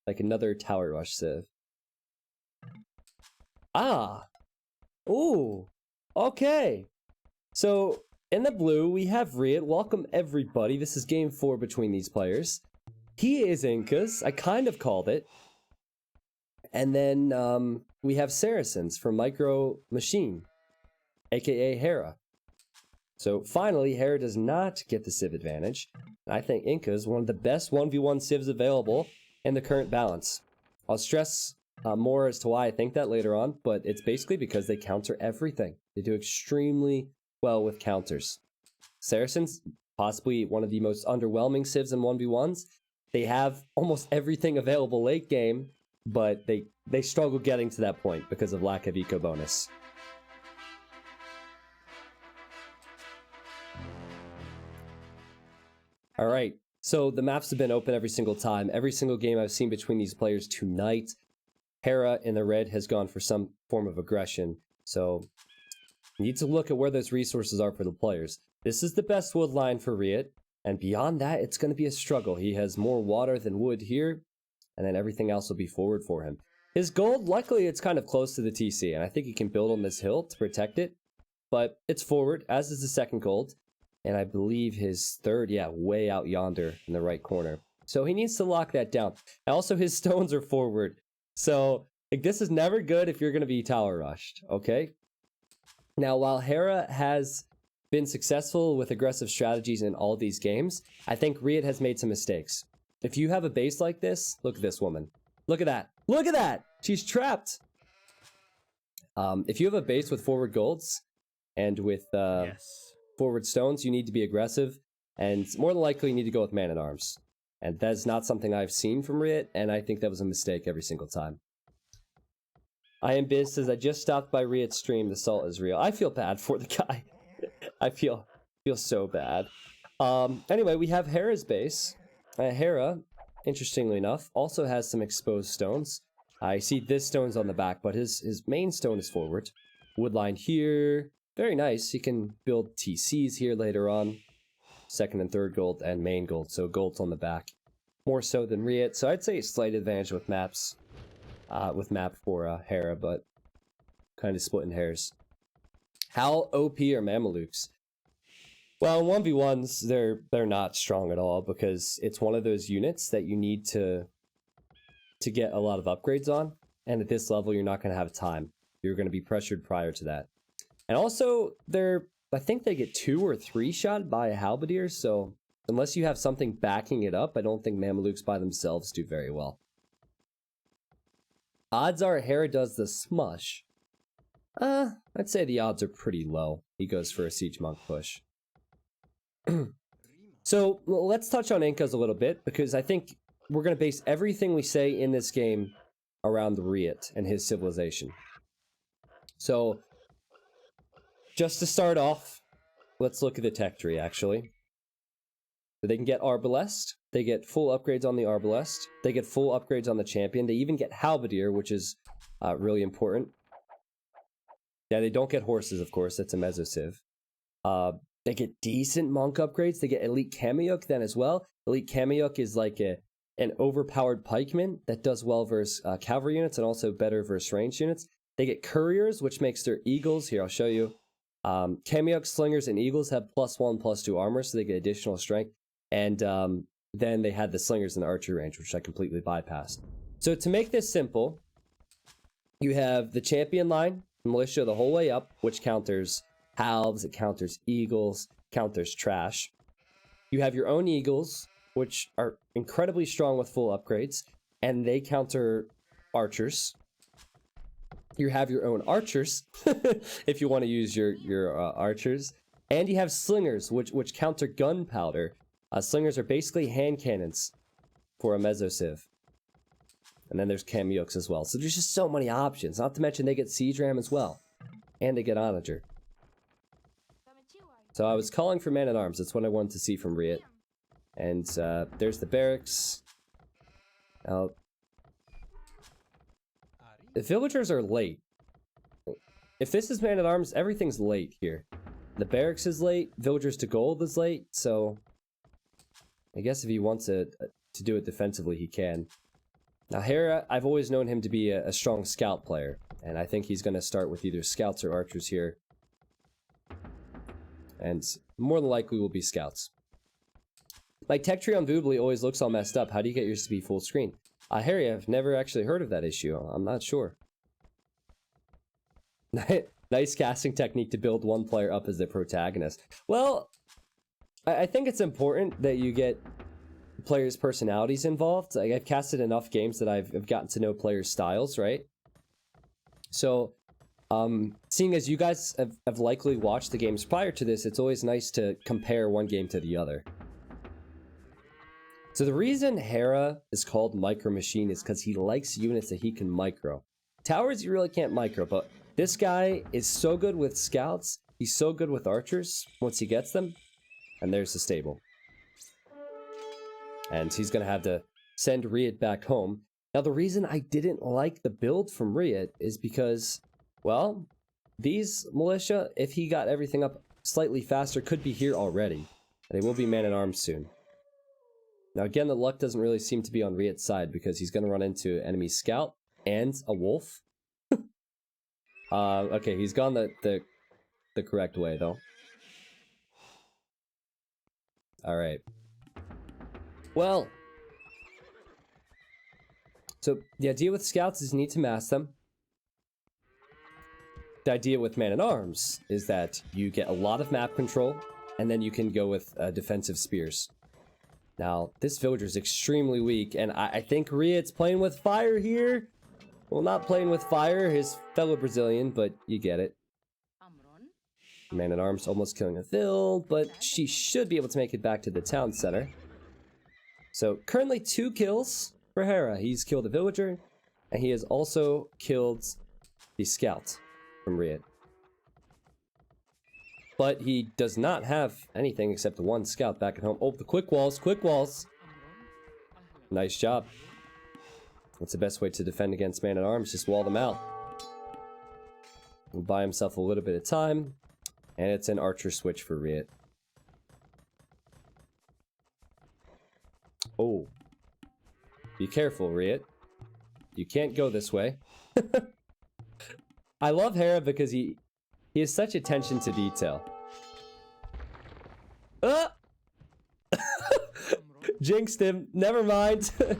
like another tower rush civ. Ah! Ooh! Okay! So, in the blue, we have Riut. Welcome everybody. This is game 4 between these players. He is Incas. I kind of called it. And then we have Saracens from Micro Machine, aka Hera. So finally, Hera does not get the civ advantage. I think Inca is one of the best 1v1 civs available in the current balance. I'll stress more as to why I think that later on, but it's basically because they counter everything. They do extremely well with counters. Saracens, possibly one of the most underwhelming civs in 1v1s. They have almost everything available late game, but they struggle getting to that point because of lack of eco bonus. Alright, so the maps have been open every single time. Every single game I've seen between these players tonight, Hera in the red has gone for some form of aggression. So, you need to look at where those resources are for the players. This is the best wood line for Riut, and beyond that, it's going to be a struggle. He has more water than wood here, and then everything else will be forward for him. His gold, luckily it's kind of close to the TC, and I think he can build on this hill to protect it, but it's forward, as is the second gold. And I believe his third, yeah, way out yonder in the right corner. So he needs to lock that down. And also, his stones are forward. So, like, this is never good if you're going to be tower rushed, okay? Now, while Hera has been successful with aggressive strategies in all these games, I think Riut has made some mistakes. If you have a base like this, look at this woman. Look at that. Look at that! She's trapped! If you have a base with forward golds, and with... forward stones, you need to be aggressive, and more than likely you need to go with man-at-arms. And that's not something I've seen from Riut, and I think that was a mistake every single time. I am Biz says, I just stopped by Riut's stream, the salt is real. I feel bad for the guy. I feel so bad. Anyway, we have Hera's base. Hera, interestingly enough, also has some exposed stones. I see this stone's on the back, but his main stone is forward. Woodline here. Very nice. You can build TCs here later on. Second and third gold and main gold. So gold's on the back. More so than Riut. So I'd say a slight advantage with maps. With map for Hera, but kind of splitting hairs. How OP are Mamelukes? Well, in 1v1s, they're not strong at all because it's one of those units that you need to get a lot of upgrades on. And at this level, you're not going to have time. You're going to be pressured prior to that. And also, I think they get 2 or 3 shot by a halberdier, so unless you have something backing it up, I don't think Mamelukes by themselves do very well. Odds are Hera does the smush. I'd say the odds are pretty low. He goes for a siege monk push. So, let's touch on Incas a little bit, because I think we're going to base everything we say in this game around Riut and his civilization. So... just to start off, let's look at the tech tree, actually. So they can get Arbalest. They get full upgrades on the Arbalest. They get full upgrades on the Champion. They even get Halberdier, which is really important. Yeah, they don't get horses, of course. That's a Meso-civ. They get decent Monk upgrades. They get Elite Kameyuk then as well. Elite Kameyuk is like an overpowered pikeman that does well versus cavalry units and also better versus ranged units. They get Couriers, which makes their Eagles. Here, I'll show you. Kameyuk, Slingers, and Eagles have +1, +2 armor, so they get additional strength. And then they had the Slingers and the Archery range, which I completely bypassed. So to make this simple, you have the Champion line, Militia the whole way up, which counters Halves, it counters Eagles, counters Trash. You have your own Eagles, which are incredibly strong with full upgrades, and they counter Archers. You have your own Archers, if you want to use your Archers. And you have Slingers, which counter Gunpowder. Slingers are basically hand cannons for a Meso-civ. And then there's Kameyuks as well. So there's just so many options. Not to mention they get Siege Ram as well. And they get Onager. So I was calling for Man-at-Arms. That's what I wanted to see from Riut. And there's the barracks. Now, the villagers are late. If this is Man-at-Arms, everything's late here. The barracks is late, villagers to gold is late, so... I guess if he wants to do it defensively, he can. Now Hera, I've always known him to be a strong scout player, and I think he's going to start with either scouts or archers here. And more than likely will be scouts. My tech tree on Voobly always looks all messed up. How do you get yours to be full screen? Harry, I've never actually heard of that issue. I'm not sure. Nice casting technique to build one player up as the protagonist. Well, I think it's important that you get players' personalities involved. Like, I've casted enough games that I've gotten to know players' styles, right? So, seeing as you guys have likely watched the games prior to this, it's always nice to compare one game to the other. So the reason Hera is called Micro Machine is because he likes units that he can micro. Towers you really can't micro, but this guy is so good with scouts, he's so good with archers once he gets them. And there's the stable. And he's going to have to send Riut back home. Now the reason I didn't like the build from Riut is because, well, these militia, if he got everything up slightly faster, could be here already. And they will be man-at-arms soon. Now again, the luck doesn't really seem to be on Riot's side because he's going to run into enemy scout and a wolf. Okay, he's gone the correct way though. Alright. Well, so the idea with scouts is you need to mass them. The idea with man-at-arms is that you get a lot of map control, and then you can go with defensive spears. Now, this villager is extremely weak, and I think Riot's playing with fire here. Well, not playing with fire, his fellow Brazilian, but you get it. Man-at-arms almost killing a Phil, but she should be able to make it back to the town center. So, currently 2 kills for Hera. He's killed a villager, and he has also killed the scout from Riut. But he does not have anything except 1 scout back at home. Oh, the quick walls, quick walls! Nice job. That's the best way to defend against man-at-arms, just wall them out. He'll buy himself a little bit of time, and it's an archer switch for Riut. Oh. Be careful, Riut. You can't go this way. I love Hera because he has such attention to detail. Ah! Jinxed him. Never mind. I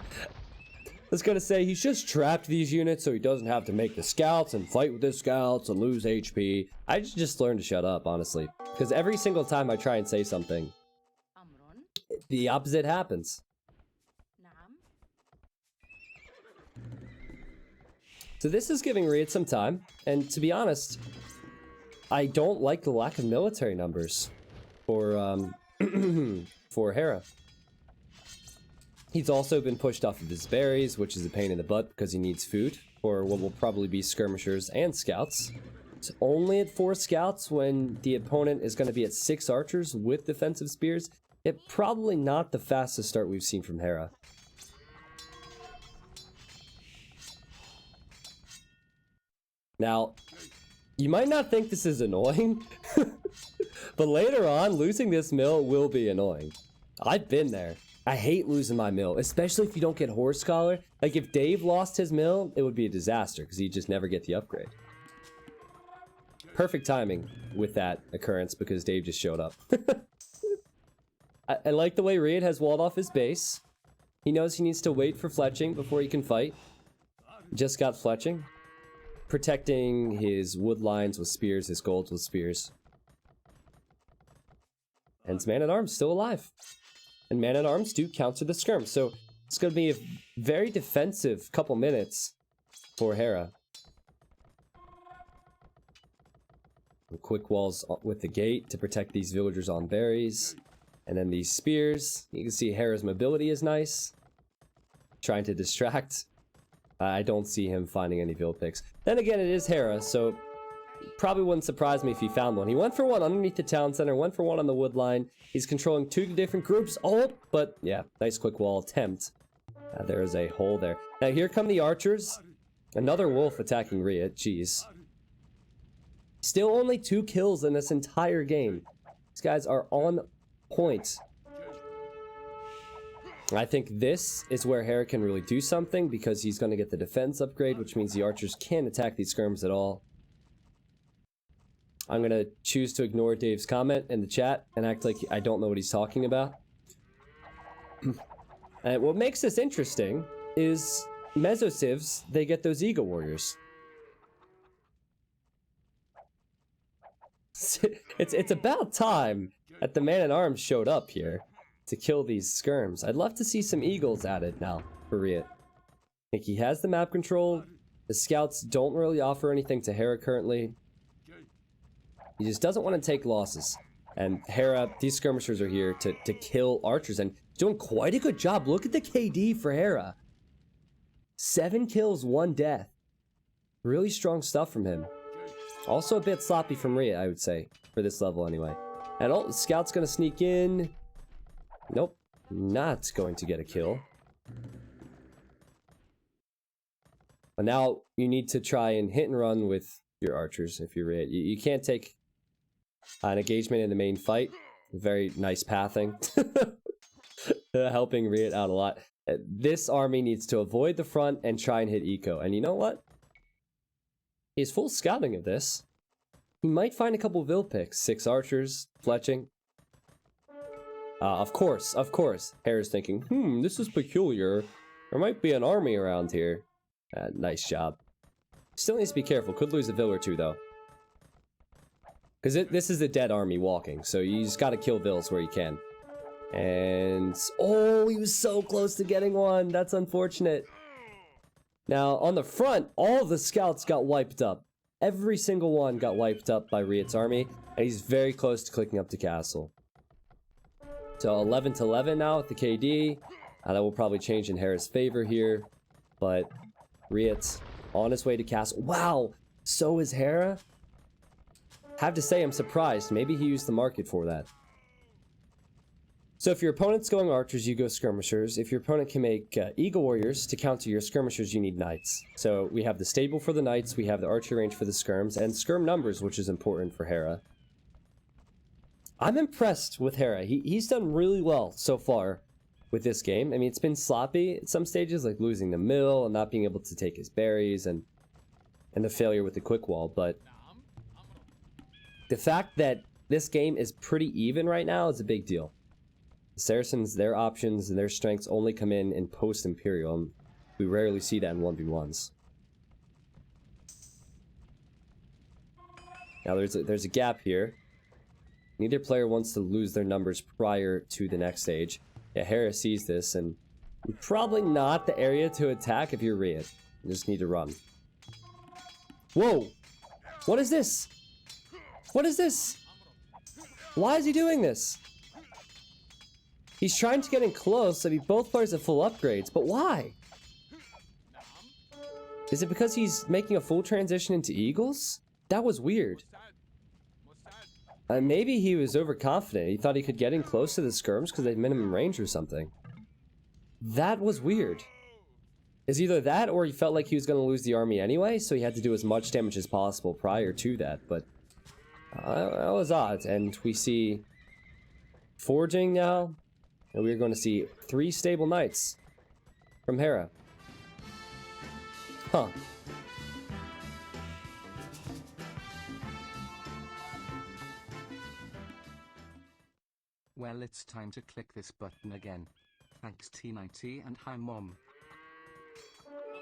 was gonna say, he's just trapped these units so he doesn't have to make the scouts and fight with the scouts and lose HP. I just learned to shut up, honestly. Because every single time I try and say something, the opposite happens. So this is giving Riut some time, and to be honest, I don't like the lack of military numbers for for Hera. He's also been pushed off of his berries, which is a pain in the butt because he needs food for what will probably be skirmishers and scouts. It's only at 4 scouts when the opponent is going to be at 6 archers with defensive spears. It's probably not the fastest start we've seen from Hera. Now, you might not think this is annoying, but later on, losing this mill will be annoying. I've been there. I hate losing my mill, especially if you don't get Horse Scholar. Like, if Dave lost his mill, it would be a disaster, because he'd just never get the upgrade. Perfect timing with that occurrence, because Dave just showed up. I like the way Riut has walled off his base. He knows he needs to wait for fletching before he can fight. Just got fletching. Protecting his wood lines with spears, his golds with spears. And his man-at-arms still alive. And man-at-arms do counter the skirm, so it's going to be a very defensive couple minutes for Hera. Quick walls with the gate to protect these villagers on berries. And then these spears. You can see Hera's mobility is nice. Trying to distract. I don't see him finding any vill picks. Then again, it is Hera, so probably wouldn't surprise me if he found one. He went for one underneath the town center, went for one on the wood line. He's controlling 2 different groups. Oh, but yeah, nice quick wall attempt. There is a hole there. Now here come the archers. Another wolf attacking Riut. Jeez. Still only 2 kills in this entire game. These guys are on point. I think this is where Hera can really do something because he's going to get the defense upgrade, which means the archers can't attack these skirms at all. I'm going to choose to ignore Dave's comment in the chat and act like I don't know what he's talking about. And what makes this interesting is Mesocivs, they get those Eagle Warriors. It's about time that the man-at-arms showed up here to kill these skirms. I'd love to see some eagles added now for Riut. I think he has the map control. The scouts don't really offer anything to Hera currently. He just doesn't want to take losses. And Hera, these skirmishers are here to kill archers and doing quite a good job. Look at the KD for Hera. 7 kills, 1 death. Really strong stuff from him. Also a bit sloppy from Riut, I would say, for this level anyway. And the scout's gonna sneak in. Nope, not going to get a kill. But now you need to try and hit and run with your archers if you're Riut. You can't take an engagement in the main fight. Very nice pathing. Helping Riut out a lot. This army needs to avoid the front and try and hit eco. And you know what? He's full scouting of this. He might find a couple Vil picks. 6 archers, fletching. Of course. Hera's thinking, this is peculiar. There might be an army around here. Nice job. Still needs to be careful. Could lose a Vil or 2, though. Because this is a dead army walking, so you just gotta kill Vils where you can. And... oh, he was so close to getting one. That's unfortunate. Now, on the front, all the scouts got wiped up. Every single one got wiped up by Riut's army, and he's very close to clicking up the castle. So 11 to 11 now with the KD. That will probably change in Hera's favor here. But Riut on his way to castle. Wow! So is Hera? Have to say I'm surprised. Maybe he used the market for that. So if your opponent's going archers, you go skirmishers. If your opponent can make eagle warriors to counter your skirmishers, you need knights. So we have the stable for the knights, we have the archer range for the skirms, and skirm numbers, which is important for Hera. I'm impressed with Hera. He's done really well so far with this game. I mean, it's been sloppy at some stages, like losing the mill and not being able to take his berries and the failure with the quick wall, but the fact that this game is pretty even right now is a big deal. The Saracens, their options and their strengths only come in post-Imperial. We rarely see that in 1v1s. Now there's a gap here. Neither player wants to lose their numbers prior to the next stage. Yeah, Hera sees this, and probably not the area to attack if you're Riut. You just need to run. Whoa! What is this? What is this? Why is he doing this? He's trying to get in close. I mean, both players have full upgrades, but why? Is it because he's making a full transition into eagles? That was weird. Maybe he was overconfident. He thought he could get in close to the skirms because they had minimum range or something. That was weird. It's either that or he felt like he was going to lose the army anyway, so he had to do as much damage as possible prior to that, but that was odd. And we see forging now, and we're going to see 3 stable knights from Hera. Huh. Well, it's time to click this button again. Thanks T90 and hi mom.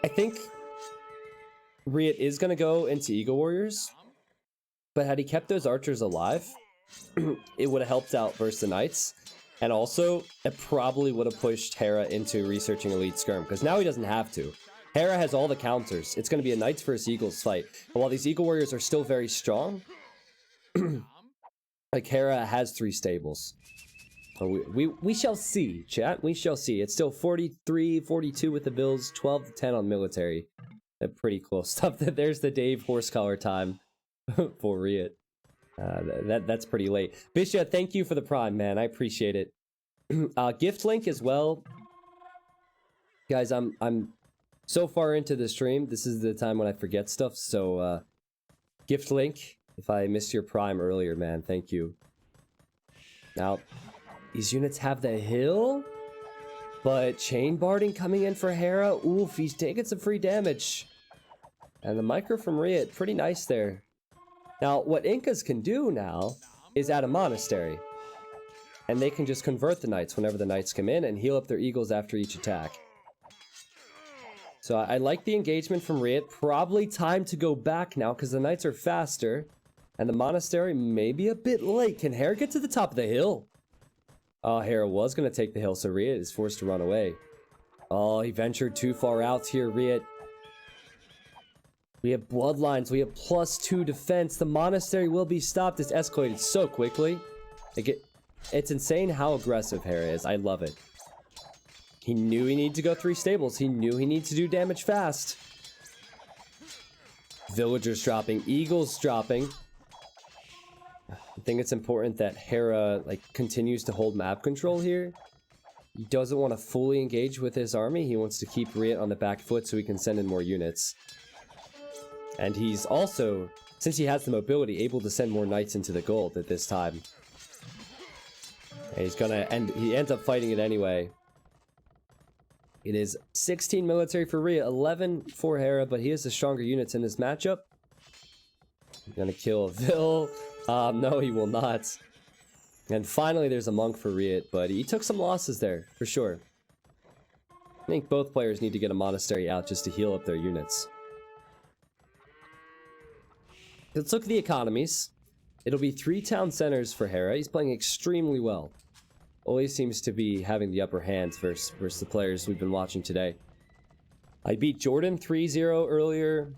I think Riut is going to go into Eagle Warriors, but had he kept those archers alive, it would have helped out versus the knights. And also, it probably would have pushed Hera into researching Elite Skirm, because now he doesn't have to. Hera has all the counters. It's going to be a Knights versus Eagles fight. But while these Eagle Warriors are still very strong, like Hera has 3 stables. So we shall see, chat. We shall see. It's still 43, 42 with the Bills, 12 to 10 on military. Pretty cool stuff. There's the Dave horse collar time for Riut. That's pretty late. Bishop, thank you for the prime, man. I appreciate it. Gift link as well. Guys, I'm so far into the stream. This is the time when I forget stuff. So, gift link. If I missed your prime earlier, man, thank you. Now, these units have the hill? But chain barding coming in for Hera. Oof, he's taking some free damage. And the micro from Riut, pretty nice there. Now, what Incas can do now is add a monastery. And they can just convert the knights whenever the knights come in and heal up their eagles after each attack. So I like the engagement from Riut. Probably time to go back now because the knights are faster. And the monastery may be a bit late. Can Hera get to the top of the hill? Oh, Hera was going to take the hill, so Riut is forced to run away. Oh, he ventured too far out here, Riut. We have bloodlines. We have +2 defense. The monastery will be stopped. It's escalated so quickly. It's insane how aggressive Hera is. I love it. He knew he needed to go 3 stables. He knew he needed to do damage fast. Villagers dropping. Eagles dropping. I think it's important that Hera continues to hold map control here. He doesn't want to fully engage with his army. He wants to keep Riut on the back foot so he can send in more units. And he's also, since he has the mobility, able to send more knights into the gold at this time. And he ends up fighting it anyway. It is 16 military for Riut, 11 for Hera, but he has the stronger units in this matchup. He's gonna kill Vil. No, he will not. And finally, there's a monk for Riut, but he took some losses there, for sure. I think both players need to get a monastery out just to heal up their units. Let's look at the economies. It'll be 3 town centers for Hera. He's playing extremely well. Always seems to be having the upper hand versus the players we've been watching today. I beat Jordan 3-0 earlier.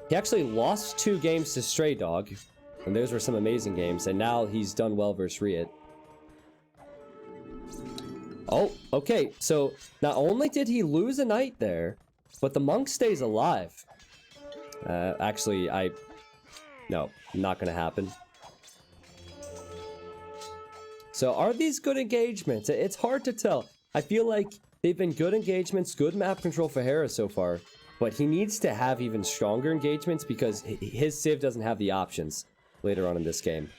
He actually lost 2 games to Stray Dog. And those were some amazing games. And now he's done well versus Riut. Oh, okay. So not only did he lose a knight there, but the monk stays alive. Actually, no, not gonna happen. So are these good engagements? It's hard to tell. I feel like they've been good engagements, good map control for Hera so far, but he needs to have even stronger engagements because his Civ doesn't have the options later on in this game.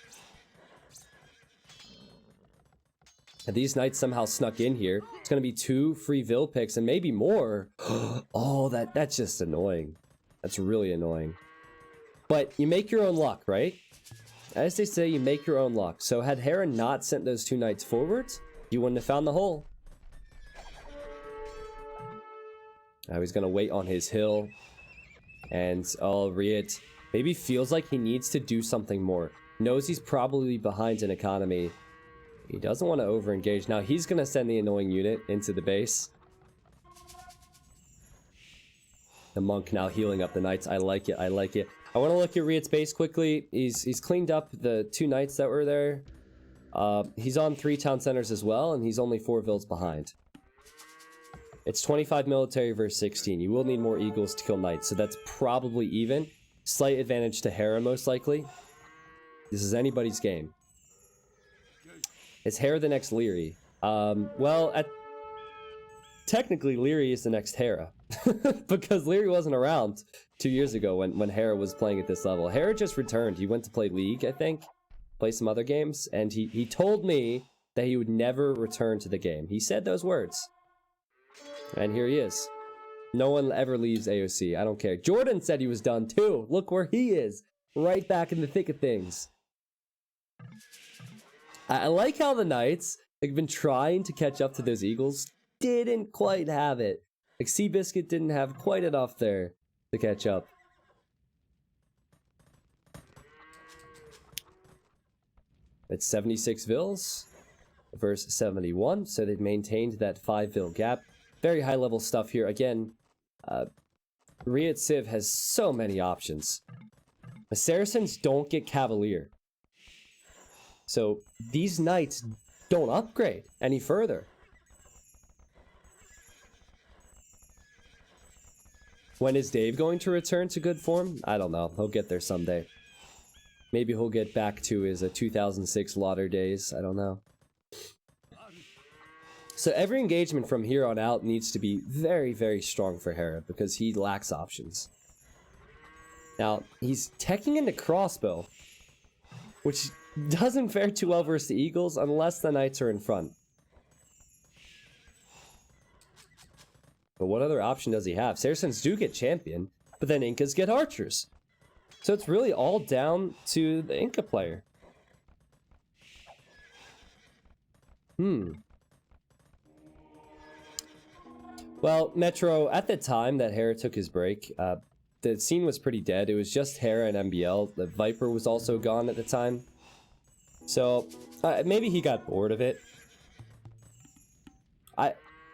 And these knights somehow snuck in here. It's gonna be 2 free Vil picks and maybe more. Oh, that's just annoying. That's really annoying. But you make your own luck, right? As they say, you make your own luck. So had Hera not sent those 2 knights forwards, you wouldn't have found the hole. Now he's gonna wait on his hill. And Riut maybe feels like he needs to do something more. Knows he's probably behind in economy. He doesn't want to over-engage. Now he's gonna send the annoying unit into the base. The monk now healing up the knights. I like it. I like it. I want to look at Riot's base quickly. He's cleaned up the 2 knights that were there. He's on 3 town centers as well, and he's only 4 Vils behind. It's 25 military versus 16. You will need more eagles to kill knights, so that's probably even. Slight advantage to Hera, most likely. This is anybody's game. Is Hera the next Leary? Technically, Leary is the next Hera. Because Leary wasn't around 2 years ago when Hera was playing at this level. Hera just returned. He went to play League, I think. Play some other games. And he told me that he would never return to the game. He said those words. And here he is. No one ever leaves AOC. I don't care. Jordan said he was done too. Look where he is. Right back in the thick of things. I like how the Knights have been trying to catch up to those Eagles. Didn't quite have it. Like Seabiscuit didn't have quite enough there to catch up. It's 76 Vils versus 71, so they've maintained that 5 Vil gap. Very high level stuff here. Again, Riut Civ has so many options. The Saracens don't get Cavalier. So these Knights don't upgrade any further. When is Dave going to return to good form? I don't know. He'll get there someday. Maybe he'll get back to his 2006 Lauder days. I don't know. So every engagement from here on out needs to be very, very strong for Hera because he lacks options. Now, he's teching into crossbow, which doesn't fare too well versus the Eagles unless the Knights are in front. But what other option does he have? Saracens do get champion, but then Incas get archers. So it's really all down to the Inca player. Well, Metro, at the time that Hera took his break, the scene was pretty dead. It was just Hera and MBL. The Viper was also gone at the time. So, maybe he got bored of it. I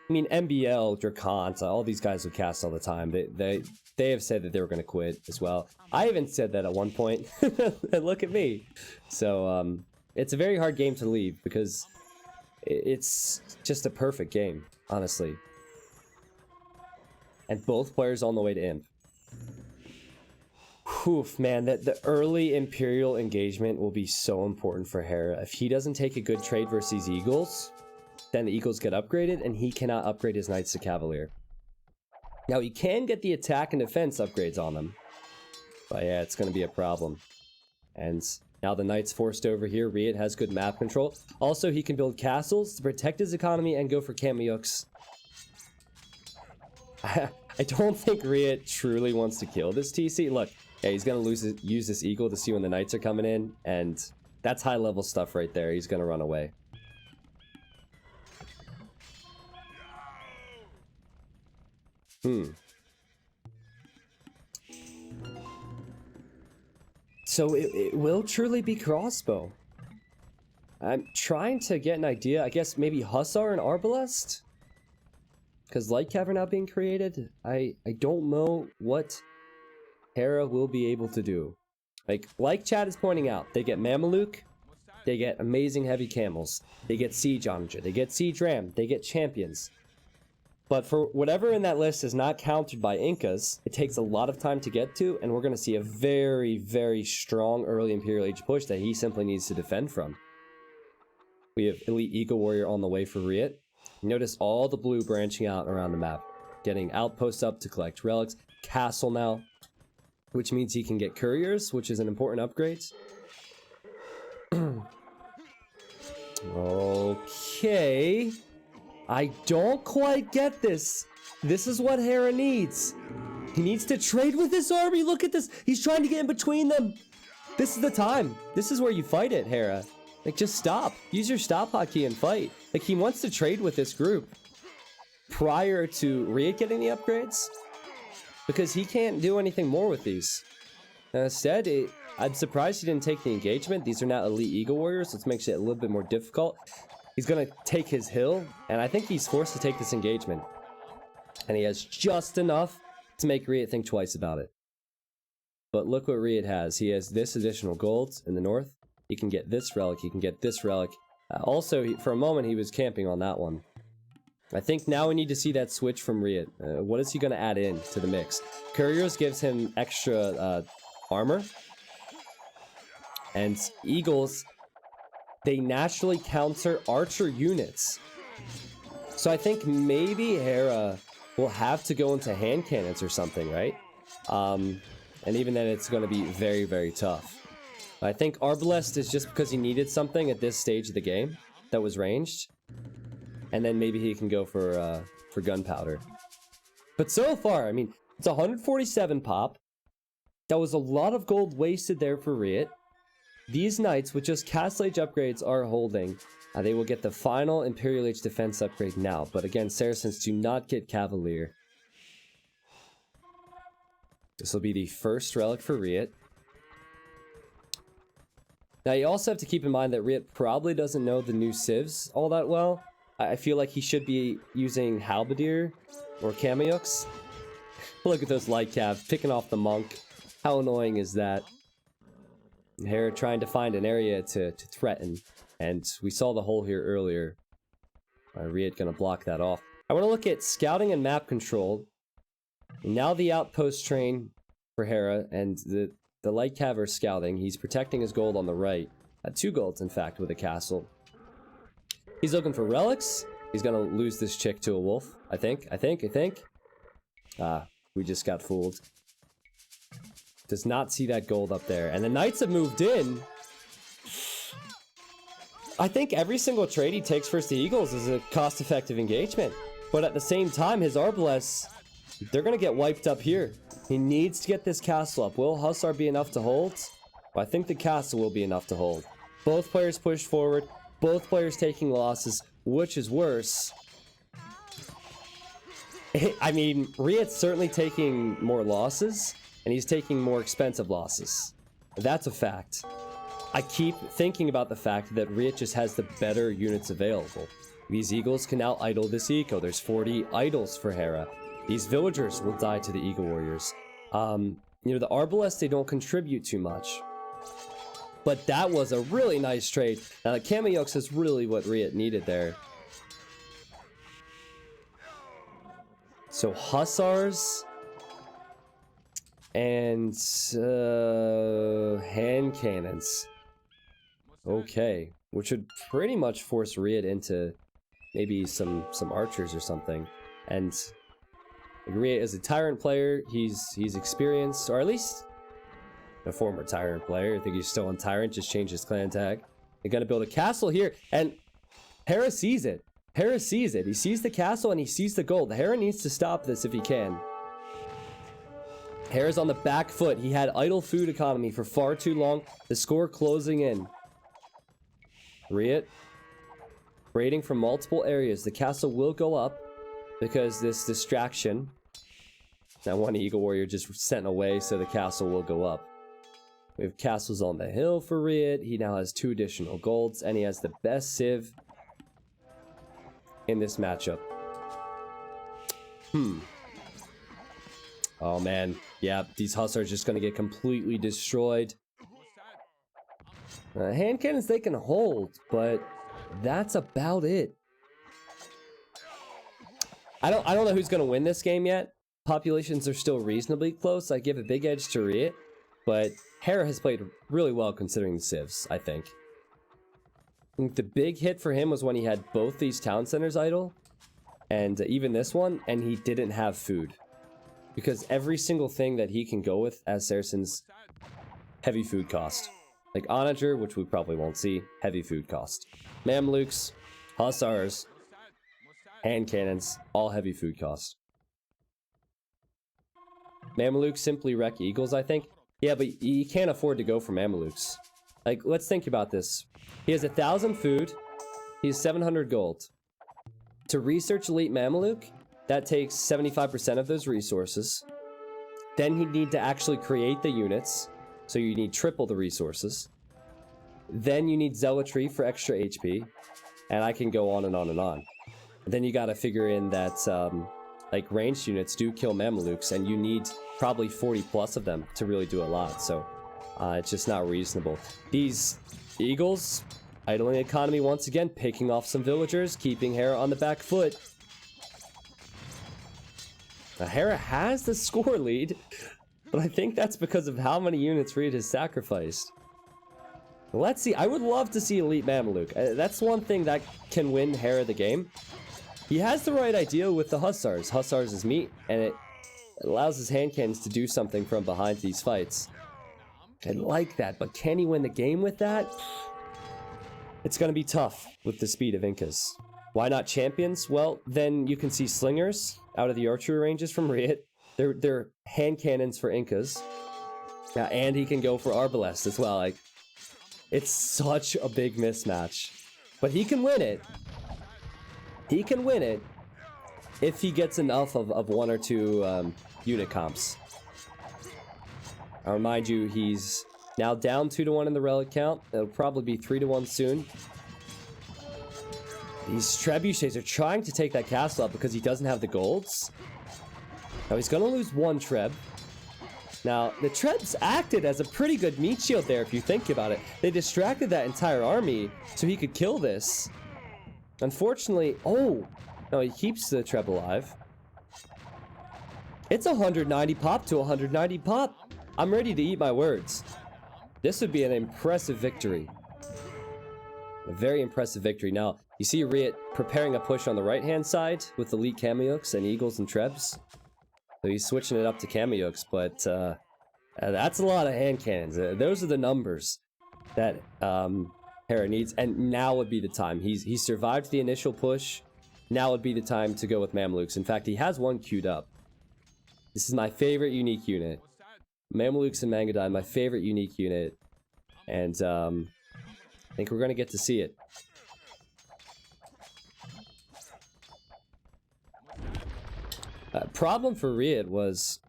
mean, MBL, Drakons, all these guys would cast all the time. They have said that they were going to quit as well. I even said that at one point. And look at me. So, it's a very hard game to leave because it's just a perfect game, honestly. And both players on the way to Imp. Oof, man, the early Imperial engagement will be so important for Hera. If he doesn't take a good trade versus Eagles, then the Eagles get upgraded, and he cannot upgrade his Knights to Cavalier. Now, he can get the attack and defense upgrades on them. But yeah, it's going to be a problem. And now the Knights forced over here. Riut has good map control. Also, he can build castles to protect his economy and go for Kamiyuks. I don't think Riut truly wants to kill this TC. Look, yeah, he's going to use this Eagle to see when the Knights are coming in, and that's high-level stuff right there. He's going to run away. So it will truly be crossbow. I'm trying to get an idea. I guess maybe Hussar and Arbalest? Because Light Cav are now being created. I don't know what Hera will be able to do. Like Chad is pointing out, they get Mameluke, they get amazing heavy camels, they get Siege Onager, they get Siege Ram, they get champions. But for whatever in that list is not countered by Incas, it takes a lot of time to get to, and we're going to see a very, very strong early Imperial Age push that he simply needs to defend from. We have Elite Eagle Warrior on the way for Riut. Notice all the blue branching out around the map. Getting outposts up to collect relics. Castle now, which means he can get couriers, which is an important upgrade. Okay. I don't quite get this. This is what Hera needs. He needs to trade with this army. Look at this. He's trying to get in between them. This is the time. This is where you fight it, Hera. Just stop. Use your stop hotkey and fight. He wants to trade with this group prior to Riut getting the upgrades, because he can't do anything more with these. Instead, I'm surprised he didn't take the engagement. These are now Elite Eagle Warriors, which makes it a little bit more difficult. He's going to take his hill, and I think he's forced to take this engagement. And he has just enough to make Riut think twice about it. But look what Riut has. He has this additional gold in the north. He can get this relic. He can get this relic. Also, for a moment, he was camping on that one. I think now we need to see that switch from Riut. What is he going to add in to the mix? Couriers gives him extra armor. And Eagles, they naturally counter archer units. So I think maybe Hera will have to go into hand cannons or something, right? And even then, it's going to be very, very tough. I think Arbalest is just because he needed something at this stage of the game that was ranged. And then maybe he can go for gunpowder. But so far, I mean, it's 147 pop. That was a lot of gold wasted there for Riut. These Knights, with just Castle Age upgrades, are holding. They will get the final Imperial Age defense upgrade now. But again, Saracens do not get Cavalier. This will be the first relic for Riut. Now, you also have to keep in mind that Riut probably doesn't know the new civs all that well. I feel like he should be using Halberdier or Kamiyuks. Look at those Light Cav picking off the monk. How annoying is that? Hera trying to find an area to threaten. And we saw the hole here earlier. Riut gonna block that off. I want to look at scouting and map control. Now the outpost train for Hera, and the Light Cav are scouting. He's protecting his gold on the right. 2 golds, in fact, with a castle. He's looking for relics. He's gonna lose this chick to a wolf. I think. We just got fooled. Does not see that gold up there. And the Knights have moved in. I think every single trade he takes first to Eagles is a cost-effective engagement. But at the same time, his Arbalests, they're going to get wiped up here. He needs to get this castle up. Will Hussar be enough to hold? Well, I think the castle will be enough to hold. Both players pushed forward. Both players taking losses. Which is worse? I mean, Riut's certainly taking more losses, and he's taking more expensive losses. That's a fact. I keep thinking about the fact that Riut just has the better units available. These Eagles can out-idle this eco. There's 40 idols for Hera. These villagers will die to the Eagle Warriors. You know, the Arbalests, they don't contribute too much. But that was a really nice trade. Now, the Kameyux is really what Riut needed there. So, Hussars and hand cannons. Okay, which would pretty much force Riut into maybe some archers or something. And Riut is a tyrant player. He's experienced, or at least a former tyrant player. I think he's still on tyrant, just changed his clan tag. They're gonna build a castle here, and Hera sees it. Hera sees it. He sees the castle and he sees the gold. Hera needs to stop this if he can. Hera's on the back foot. He had idle food economy for far too long. The score closing in. Riut raiding from multiple areas. The castle will go up because this distraction. Now one Eagle Warrior just sent away, so the castle will go up. We have castles on the hill for Riut. He now has 2 additional golds, and he has the best civ in this matchup. Oh man, yeah, these Hussars are just gonna get completely destroyed. Hand cannons they can hold, but that's about it. I don't know who's gonna win this game yet. Populations are still reasonably close. I give a big edge to Riut, but Hera has played really well considering the civs, I think. I think the big hit for him was when he had both these town centers idle, and even this one, and he didn't have food. Because every single thing that he can go with as Saracens, heavy food cost. Like Onager, which we probably won't see, heavy food cost. Mamluks, Hussars, hand cannons, all heavy food cost. Mamelukes simply wreck Eagles, I think. Yeah, but he can't afford to go for Mamelukes. Like, let's think about this. He has 1,000 food. He has 700 gold. To research Elite Mameluke, that takes 75% of those resources. Then he'd need to actually create the units. So you need triple the resources. Then you need Zealotry for extra HP. And I can go on and on and on. Then you gotta figure in that, like, ranged units do kill Mamelukes, and you need probably 40 plus of them to really do a lot. So, it's just not reasonable. These Eagles, idling economy once again, picking off some villagers, keeping Hera on the back foot. Now, Hera has the score lead, but I think that's because of how many units Riut has sacrificed. Let's see. I would love to see Elite Mameluke. That's one thing that can win Hera the game. He has the right idea with the Hussars. Hussars is meat, and it allows his hand cannons to do something from behind these fights. I like that, but can he win the game with that? It's going to be tough with the speed of Incas. Why not champions? Well, then you can see slingers out of the archery ranges from Riut. They're hand cannons for Incas. And he can go for Arbalest as well. Like, it's such a big mismatch. But he can win it. He can win it if he gets enough of 1 or 2 unit comps. I'll remind you, he's now down 2-1 in the relic count. It'll probably be 3-1 soon. These trebuchets are trying to take that castle up because he doesn't have the golds. Now he's gonna lose 1 treb. Now, the trebs acted as a pretty good meat shield there if you think about it. They distracted that entire army so he could kill this. Unfortunately, oh, no, he keeps the treb alive. It's 190 pop to 190 pop. I'm ready to eat my words. This would be an impressive victory. A very impressive victory. Now, you see Riut preparing a push on the right-hand side with Elite Kameyux and Eagles and Trebs. So he's switching it up to Kameyux, but that's a lot of hand cannons. Those are the numbers that Hera needs, and now would be the time. He survived the initial push. now would be the time to go with Mamelukes. In fact, he has one queued up. This is my favorite unique unit. Mamelukes and Mangadine, my favorite unique unit. And I think we're going to get to see it. Problem for Riut was,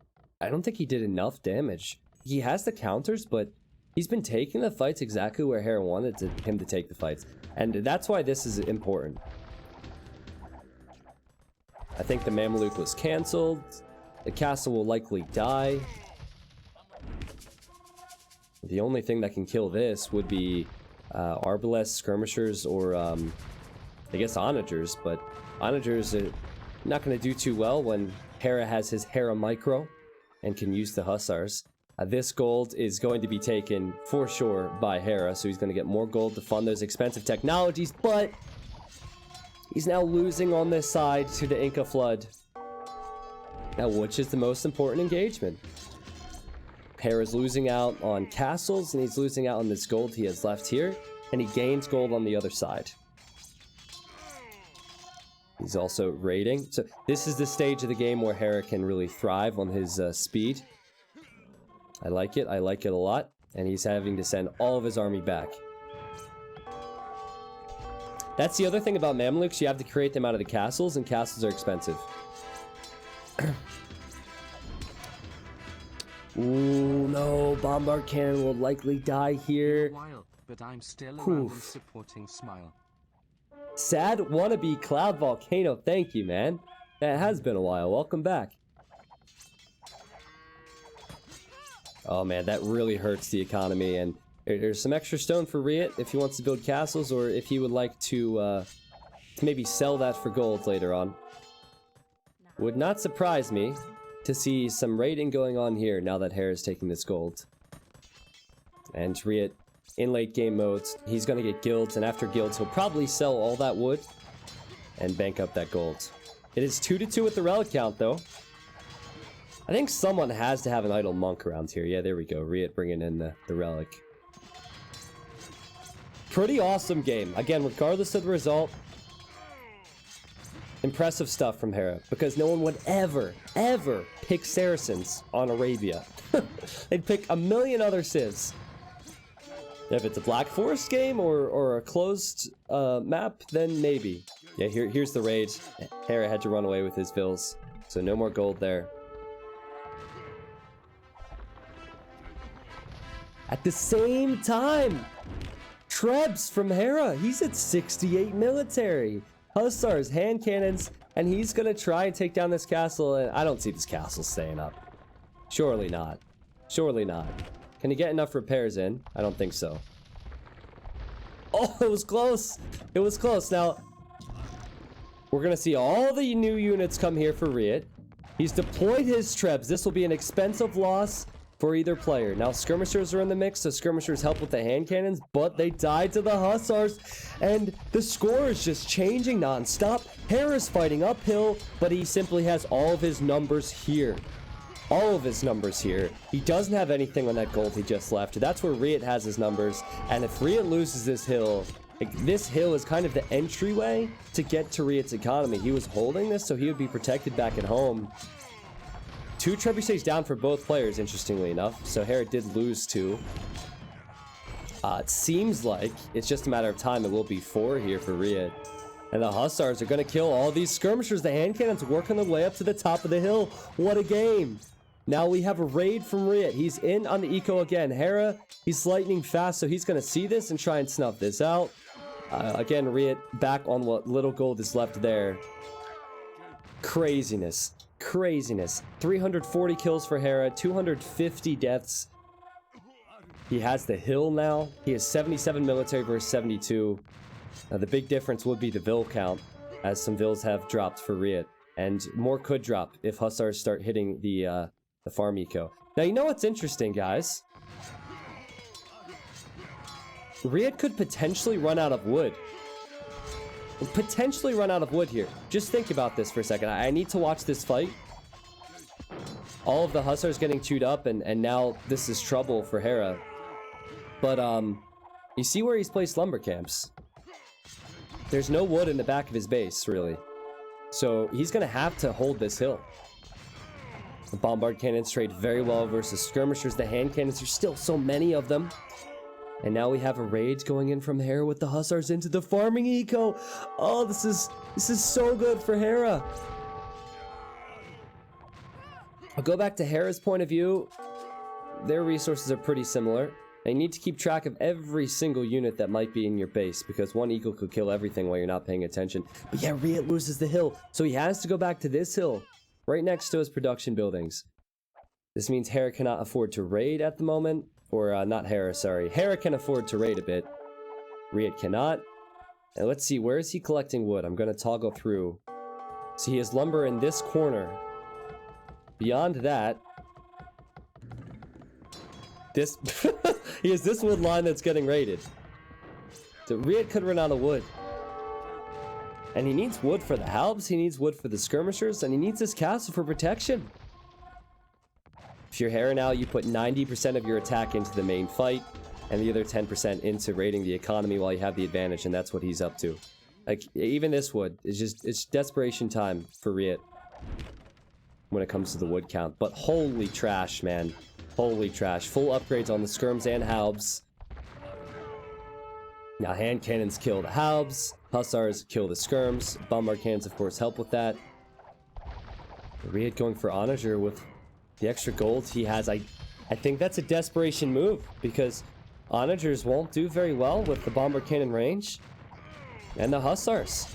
I don't think he did enough damage. He has the counters, but he's been taking the fights exactly where Hera wanted him to take the fights. And that's why this is important. I think the Mameluke was cancelled. The castle will likely die. The only thing that can kill this would be Arbalest, Skirmishers, or I guess Onagers. But Onagers are not going to do too well when Hera has his Hera Micro and can use the Hussars. This gold is going to be taken for sure by Hera, so he's going to get more gold to fund those expensive technologies, but he's now losing on this side to the Inca Flood. Now, which is the most important engagement? Hera's losing out on castles, and he's losing out on this gold he has left here, and he gains gold on the other side. He's also raiding. So this is the stage of the game where Hera can really thrive on his speed. I like it a lot, and he's having to send all of his army back. That's the other thing about Mamelukes, you have to create them out of the castles, and castles are expensive. Ooh, no, Bombard Cannon will likely die here. While, but I'm still around and supporting Smile. Sad wannabe Cloud Volcano, thank you, man. It has been a while, welcome back. Oh man, that really hurts the economy, and there's some extra stone for Riut if he wants to build castles, or if he would like to maybe sell that for gold later on. Would not surprise me to see some raiding going on here now that Hera's taking this gold. And Riut, in late game modes, he's going to get guilds, and after guilds he'll probably sell all that wood and bank up that gold. It is 2-2 with the relic count though. I think someone has to have an idle monk around here. Yeah, there we go. Riut bringing in the relic. Pretty awesome game. Again, regardless of the result, impressive stuff from Hera. Because no one would ever pick Saracens on Arabia. They'd pick a million other civs. If it's a Black Forest game or a closed map, then maybe. Yeah, here's the raid. Hera had to run away with his vills. So no more gold there. At the same time, Trebs from Hera, he's at 68 military. Hussars, hand cannons, and he's gonna try and take down this castle, and I don't see this castle staying up. Surely not. Surely not. Can he get enough repairs in? I don't think so. Oh, it was close. It was close. Now, we're gonna see all the new units come here for Riut. He's deployed his Trebs. This will be an expensive loss for either player. Now, skirmishers are in the mix, so skirmishers help with the hand cannons, but they died to the Hussars, and the score is just changing non-stop. Hera's fighting uphill, but he simply has all of his numbers here. All of his numbers here. He doesn't have anything on that gold he just left. That's where Riut has his numbers, and if Riut loses this hill, this hill is kind of the entryway to get to Riut's economy. He was holding this, so he would be protected back at home. 2 trebuchets down for both players, interestingly enough. So Hera did lose 2. It seems like it's just a matter of time. It will be 4 here for Riut. And the Hussars are going to kill all these skirmishers. The hand cannons working their way up to the top of the hill. What a game. Now we have a raid from Riut. He's in on the eco again. Hera, he's lightning fast, so he's going to see this and try and snuff this out. Again, Riut back on what little gold is left there. Craziness. Craziness. 340 kills for Hera, 250 deaths. He has the hill now. He has 77 military versus 72. The big difference would be the vill count, as some vills have dropped for Riut. And more could drop if Hussars start hitting the farm eco. Now, you know what's interesting, guys? Riut could potentially run out of wood. Potentially run out of wood here. Just think about this for a second. I need to watch this fight. All of the Hussars getting chewed up, and now this is trouble for Hera. But, you see where he's placed lumber camps? There's no wood in the back of his base, really. So he's going to have to hold this hill. The bombard cannons trade very well versus skirmishers. The hand cannons, there's still so many of them. And now we have a raid going in from Hera with the hussars into the farming eco. Oh, this is so good for Hera. I'll go back to Hera's point of view. Their resources are pretty similar. And you need to keep track of every single unit that might be in your base, because one eco could kill everything while you're not paying attention. But yeah, Riut loses the hill, so he has to go back to this hill, right next to his production buildings. This means Hera cannot afford to raid at the moment. Or, not Hera, sorry. Hera can afford to raid a bit. Riut cannot. And let's see, where is he collecting wood? I'm going to toggle through. So he has lumber in this corner. Beyond that, this... he has this wood line that's getting raided. So Riut could run out of wood. And he needs wood for the halbs, he needs wood for the skirmishers, and he needs this castle for protection. If you're Hera now, you put 90% of your attack into the main fight, and the other 10% into raiding the economy while you have the advantage, and that's what he's up to. Like, even this wood is just, it's desperation time for Riut when it comes to the wood count. But holy trash, man. Holy trash. Full upgrades on the skirms and halbs. Now, hand cannons kill the halbs, hussars kill the skirms, bombard cannons, of course, help with that. Riut going for onager with the extra gold he has. I think that's a desperation move, because onagers won't do very well with the bombard cannon range and the hussars.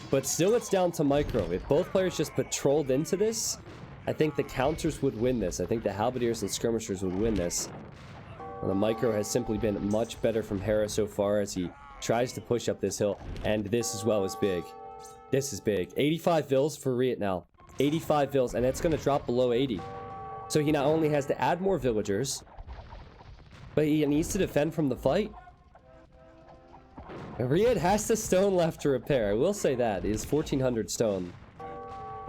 But still, it's down to micro. If both players just patrolled into this, I think the counters would win this. I think the halberdiers and skirmishers would win this. And the micro has simply been much better from Hera so far as he tries to push up this hill. And this as well is big. This is big. 85 vills for Riut now. 85 vills, and it's going to drop below 80. So he not only has to add more villagers, but he needs to defend from the fight. And Riut has the stone left to repair. I will say that. He has 1,400 stone.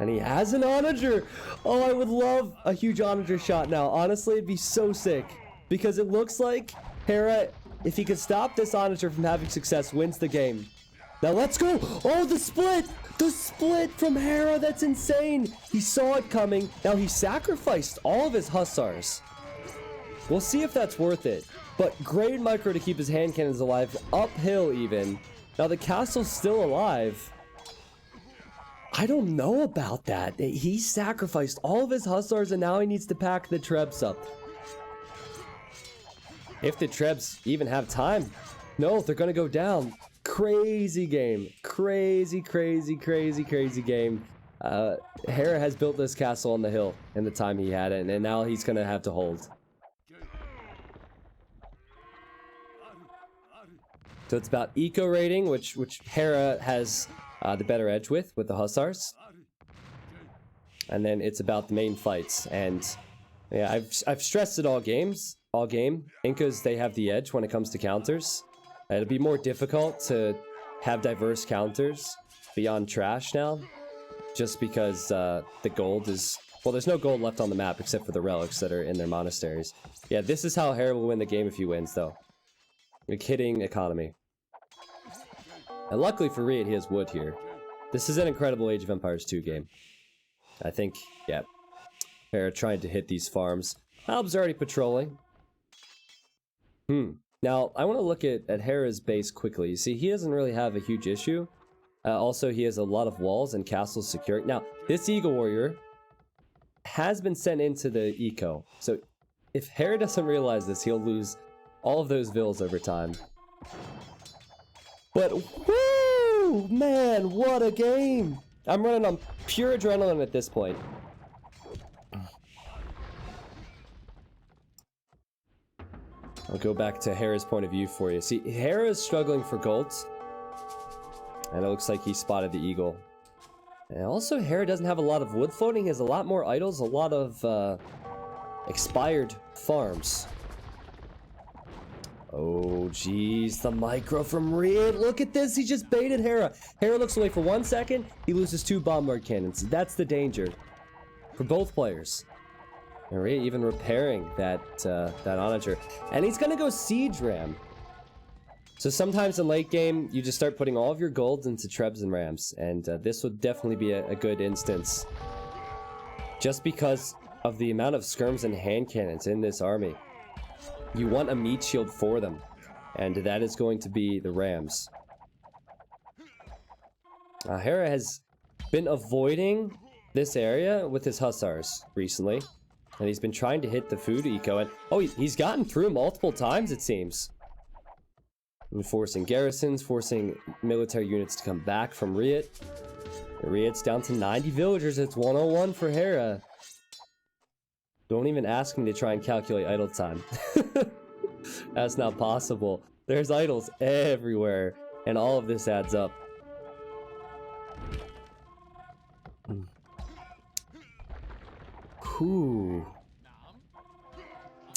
And he has an onager! Oh, I would love a huge onager shot now. Honestly, it'd be so sick. Because it looks like Hera, if he could stop this onager from having success, wins the game. Now let's go! Oh, the split! The split from Hera, that's insane! He saw it coming. Now he sacrificed all of his hussars. We'll see if that's worth it. But great micro to keep his hand cannons alive, uphill even. Now the castle's still alive. I don't know about that. He sacrificed all of his hussars and now he needs to pack the trebs up. If the trebs even have time. No, they're gonna go down. Crazy game. Crazy, crazy, crazy, crazy game. Hera has built this castle on the hill in the time he had it, and now he's gonna have to hold. So it's about eco rating, which Hera has the better edge with the hussars. And then it's about the main fights. And yeah, I've stressed it all game. Incas, they have the edge when it comes to counters. It'll be more difficult to have diverse counters beyond trash now, just because the gold is... Well, there's no gold left on the map except for the relics that are in their monasteries. Yeah, this is how Hera will win the game if he wins, though. Like, hitting economy. And luckily for Riut, he has wood here. This is an incredible Age of Empires 2 game. I think, yeah, Hera trying to hit these farms. Halb's already patrolling. Now, I want to look at Hera's base quickly. You see, he doesn't really have a huge issue. Also, he has a lot of walls and castles secured. Now, this Eagle Warrior has been sent into the eco. So, if Hera doesn't realize this, he'll lose all of those vills over time. But, woo! Man, what a game! I'm running on pure adrenaline at this point. I'll go back to Hera's point of view for you. See, Hera is struggling for golds. And it looks like he spotted the eagle. And also, Hera doesn't have a lot of wood floating. He has a lot more idols, a lot of expired farms. Oh, geez, the micro from Riut. Look at this, he just baited Hera. Hera looks away for 1 second, he loses 2 bombard cannons. That's the danger for both players. And Riut even repairing that onager. And he's gonna go siege ram. So sometimes in late game, you just start putting all of your gold into Trebs and Rams, and this would definitely be a good instance. Just because of the amount of skirms and hand cannons in this army. You want a meat shield for them, and that is going to be the Rams. Hera has been avoiding this area with his Hussars recently, and he's been trying to hit the food eco, and oh, he's gotten through multiple times, it seems. And forcing garrisons, forcing military units to come back from Riut. Riut's down to 90 villagers. It's 101 for Hera. Don't even ask me to try and calculate idle time. That's not possible. There's idols everywhere, and all of this adds up. Whew.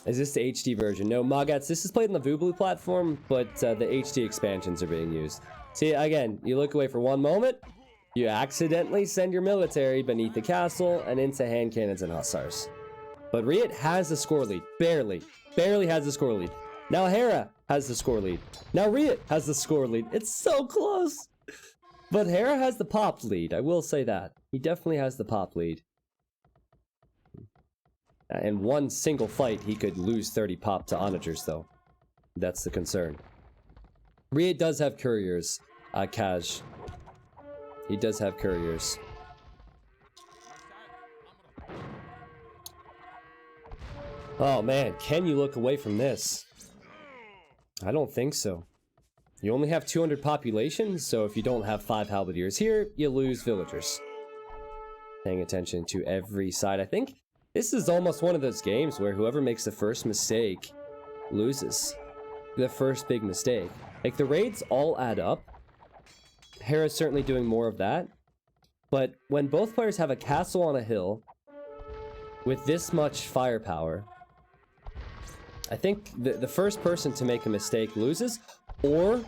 Is this the HD version? No, Mogats, this is played on the Voobly platform, but the HD expansions are being used. See, again, you look away for one moment, you accidentally send your military beneath the castle and into hand cannons and hussars. But Riut has the score lead. Barely has the score lead. Now Hera has the score lead. Now Riut has the score lead. It's so close. But Hera has the pop lead. I will say that. He definitely has the pop lead. In one single fight, he could lose 30 pop to onagers, though. That's the concern. Riut does have couriers, Kaj. He does have couriers. Oh man, can you look away from this? I don't think so. You only have 200 population, so if you don't have 5 halberdiers here, you lose villagers. Paying attention to every side. I think this is almost one of those games where whoever makes the first mistake loses. The first big mistake. Like, the raids all add up. Hera's certainly doing more of that. But when both players have a castle on a hill with this much firepower, I think the first person to make a mistake loses, or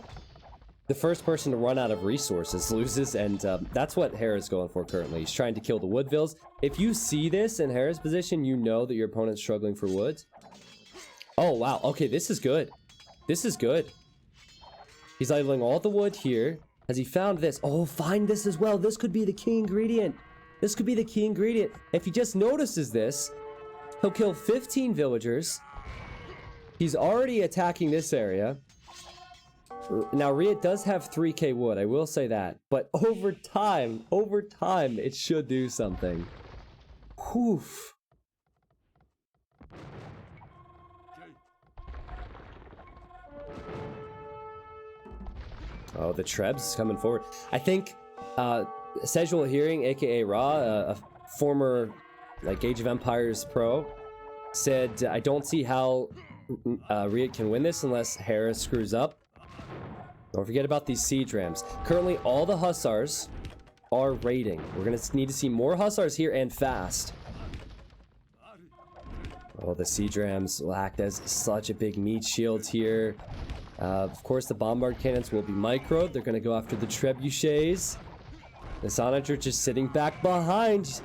the first person to run out of resources loses, and that's what Hera's going for currently. He's trying to kill the Woodvilles. If you see this in Hera's position, you know that your opponent's struggling for wood. Oh, wow. Okay, this is good. This is good. He's idling all the wood here. Has he found this? Oh, find this as well. This could be the key ingredient. This could be the key ingredient. If he just notices this, he'll kill 15 villagers. He's already attacking this area. Now, Riut does have 3k wood, I will say that. But over time, it should do something. Whew. Oh, the Trebs coming forward. I think Sexual Hearing, aka Ra, a former like Age of Empires pro, said, I don't see how Riut can win this unless Hera screws up. Don't forget about these siege rams. Currently, all the hussars are raiding. We're going to need to see more hussars here and fast. Oh, the siege rams will act as such a big meat shield here. Of course, the bombard cannons will be microed. They're going to go after the trebuchets. The onager just sitting back behind.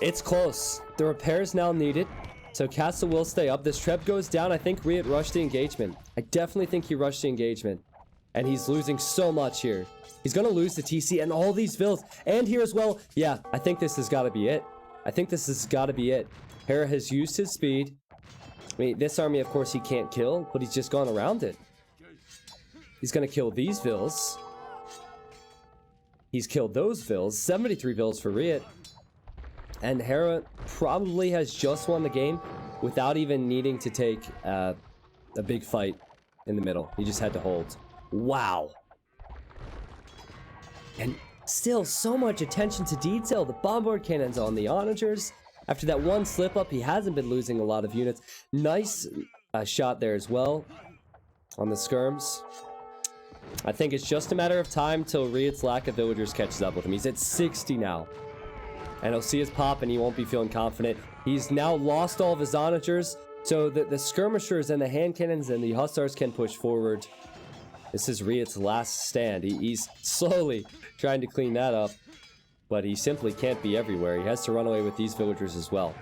It's close. The repairs now needed. So castle will stay up. This treb goes down. I think Riut rushed the engagement. I definitely think he rushed the engagement. And he's losing so much here. He's going to lose the TC and all these vills. And here as well. Yeah, I think this has got to be it. I think this has got to be it. Hera has used his speed. I mean, this army, of course, he can't kill, but he's just gone around it. He's going to kill these vills. He's killed those vills. 73 vills for Riut. And Hera probably has just won the game without even needing to take a big fight in the middle. He just had to hold. Wow. And still so much attention to detail. The bombard cannons on the onagers. After that one slip up, he hasn't been losing a lot of units. Nice shot there as well on the skirms. I think it's just a matter of time till Riut's lack of villagers catches up with him. He's at 60 now. And he'll see his pop and he won't be feeling confident. He's now lost all of his onagers. So the skirmishers and the hand cannons and the hussars can push forward. This is Riut's last stand. He's slowly trying to clean that up. But he simply can't be everywhere. He has to run away with these villagers as well.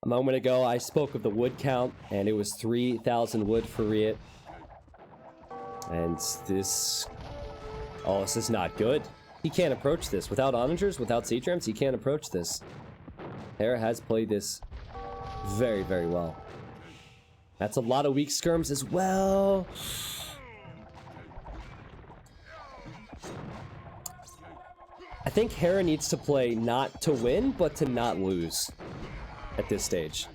A moment ago, I spoke of the wood count, and it was 3,000 wood for Riut. And this... Oh, this is not good. He can't approach this. Without onagers, without siege rams, he can't approach this. Hera has played this very, very well. That's a lot of weak skirms as well. I think Hera needs to play not to win, but to not lose at this stage.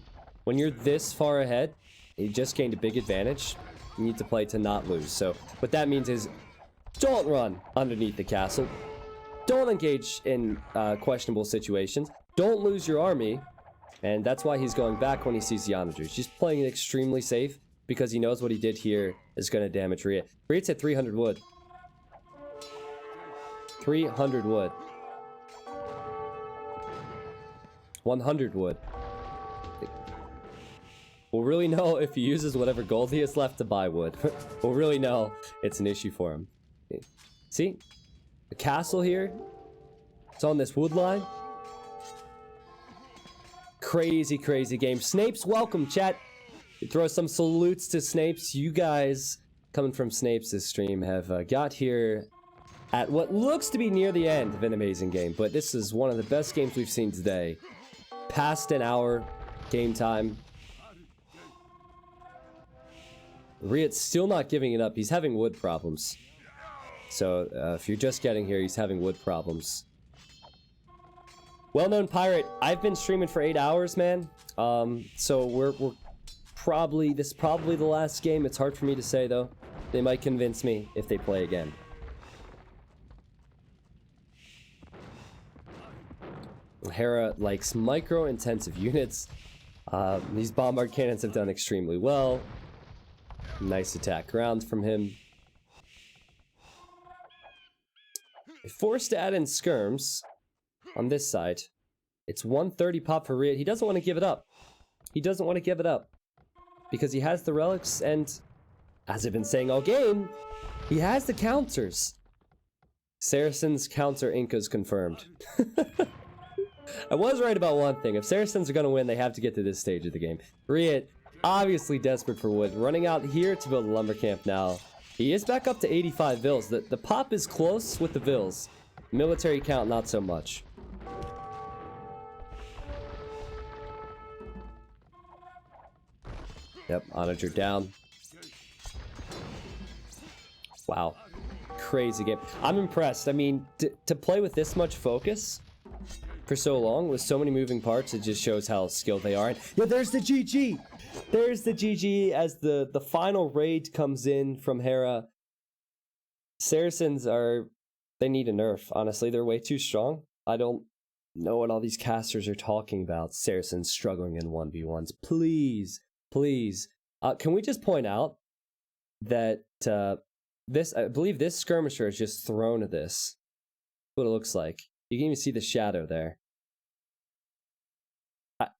When you're this far ahead, you just gained a big advantage. You need to play to not lose. So what that means is don't run underneath the castle. Don't engage in questionable situations. Don't lose your army. And that's why he's going back when he sees the onagers. He's playing it extremely safe because he knows what he did here is going to damage Riut. Riut's at 300 wood. 300 wood. 100 wood. We'll really know if he uses whatever gold he has left to buy wood. We'll really know it's an issue for him. See? The castle here. It's on this wood line. Crazy, crazy game. Snapes, welcome, chat. Throw some salutes to Snapes. You guys, coming from Snapes' stream, have got here at what looks to be near the end of an amazing game. But this is one of the best games we've seen today. Past an hour game time. Riot's still not giving it up. He's having wood problems. So if you're just getting here, he's having wood problems. Well-known pirate. I've been streaming for 8 hours, man. So we're probably, this is probably the last game. It's hard for me to say, though. They might convince me if they play again. Hera likes micro-intensive units. These bombard cannons have done extremely well. Nice attack rounds from him. Forced to add in skirms on this side. It's 130 pop for Riut. He doesn't want to give it up. He doesn't want to give it up. Because he has the relics and, as I've been saying all game, he has the counters. Saracens counter Incas confirmed. I was right about one thing. If Saracens are going to win, they have to get to this stage of the game. Riut, obviously desperate for wood. Running out here to build a lumber camp now. He is back up to 85 vills. The pop is close with the vills. Military count, not so much. Yep, onager down. Wow. Crazy game. I'm impressed. I mean, to play with this much focus for so long, with so many moving parts, it just shows how skilled they are. And yeah, there's the GG! There's the GG as the final raid comes in from Hera. Saracens they need a nerf, honestly. They're way too strong. I don't know what all these casters are talking about. Saracens struggling in 1v1s. Please, please. Can we just point out that I believe this skirmisher is just thrown at this. What it looks like. You can even see the shadow there.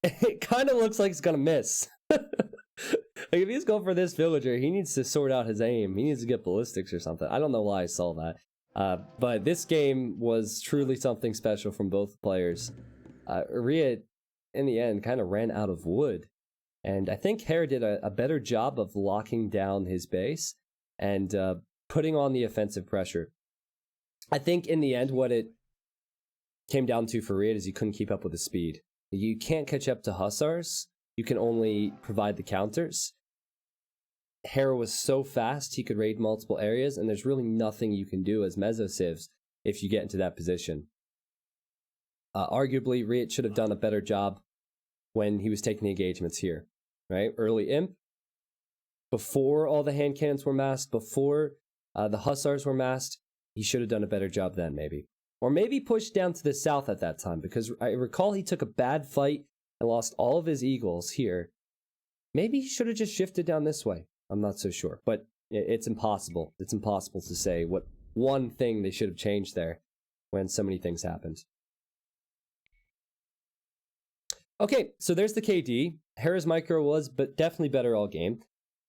It kind of looks like it's gonna miss. Like if he's going for this villager, he needs to sort out his aim. He needs to get ballistics or something. I don't know why I saw that. But this game was truly something special from both players. Riut, in the end, kind of ran out of wood. And I think Hera did a better job of locking down his base and putting on the offensive pressure. I think in the end, what it came down to for Riut is he couldn't keep up with the speed. You can't catch up to hussars. You can only provide the counters. Hera was so fast, he could raid multiple areas, and there's really nothing you can do as mesocivs if you get into that position. Arguably, Riut should have done a better job when he was taking the engagements here, right? Early imp, before all the hand cannons were massed, before the hussars were massed, he should have done a better job then, maybe. Or maybe pushed down to the south at that time, because I recall he took a bad fight and lost all of his eagles here. Maybe he should have just shifted down this way. I'm not so sure, but it's impossible. It's impossible to say what one thing they should have changed there when so many things happened. Okay, so there's the KD. Hera's micro was but definitely better all game.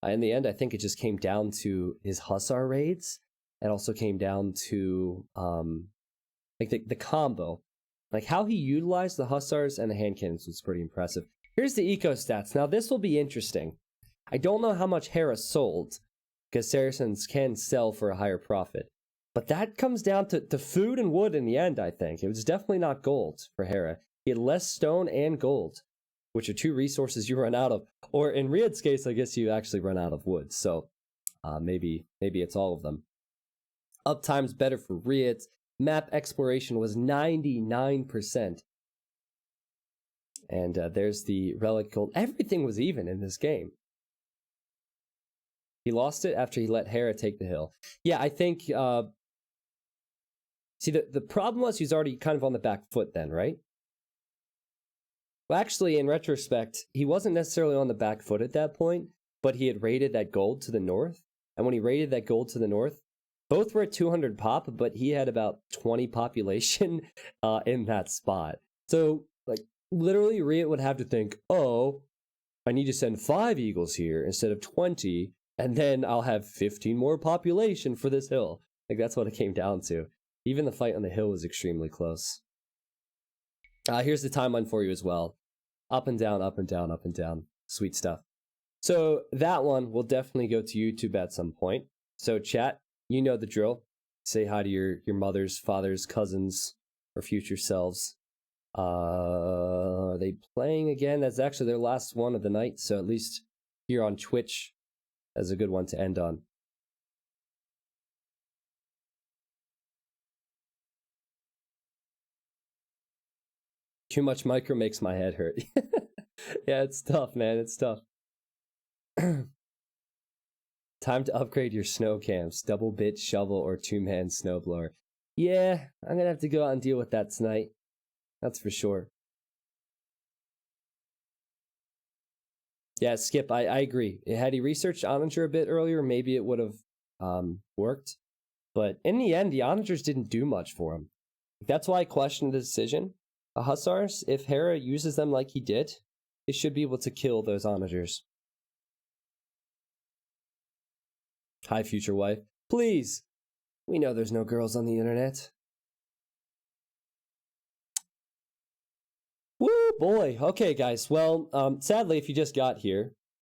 In the end, I think it just came down to his hussar raids. It also came down to like the combo. Like how he utilized the hussars and the hand cannons was pretty impressive. Here's the eco stats. Now, this will be interesting. I don't know how much Hera sold, because Saracens can sell for a higher profit. But that comes down to food and wood in the end, I think. It was definitely not gold for Hera. He had less stone and gold, which are two resources you run out of. Or in Riut's case, I guess you actually run out of wood. So maybe it's all of them. Uptime's better for Riut. Map exploration was 99%. And there's the relic gold. Everything was even in this game. He lost it after he let Hera take the hill. Yeah, I think... see, the problem was he's already kind of on the back foot then, right? Well, actually, in retrospect, he wasn't necessarily on the back foot at that point, but he had raided that gold to the north. And when he raided that gold to the north, both were at 200 pop, but he had about 20 population in that spot. So, like, literally, Riut would have to think, oh, I need to send 5 eagles here instead of 20, and then I'll have 15 more population for this hill. Like, that's what it came down to. Even the fight on the hill was extremely close. Here's the timeline for you as well. Up and down, up and down, up and down. Sweet stuff. So that one will definitely go to YouTube at some point. So chat, you know the drill. Say hi to your mothers, fathers, cousins, or future selves. Are they playing again? That's actually their last one of the night. So at least here on Twitch, that's a good one to end on. Too much micro makes my head hurt. Yeah, it's tough, man. It's tough. Time to upgrade your snow camps. Double bit shovel or 2-man snowblower. Yeah, I'm gonna have to go out and deal with that tonight. That's for sure. Yeah, Skip, I agree. Had he researched Onager a bit earlier, maybe it would have worked. But in the end, the Onagers didn't do much for him. That's why I questioned the decision. Hussars, if Hera uses them like he did, he should be able to kill those Onagers. Hi, future wife. Please! We know there's no girls on the internet. Woo, boy. Okay, guys. Well, sadly, if you just got here,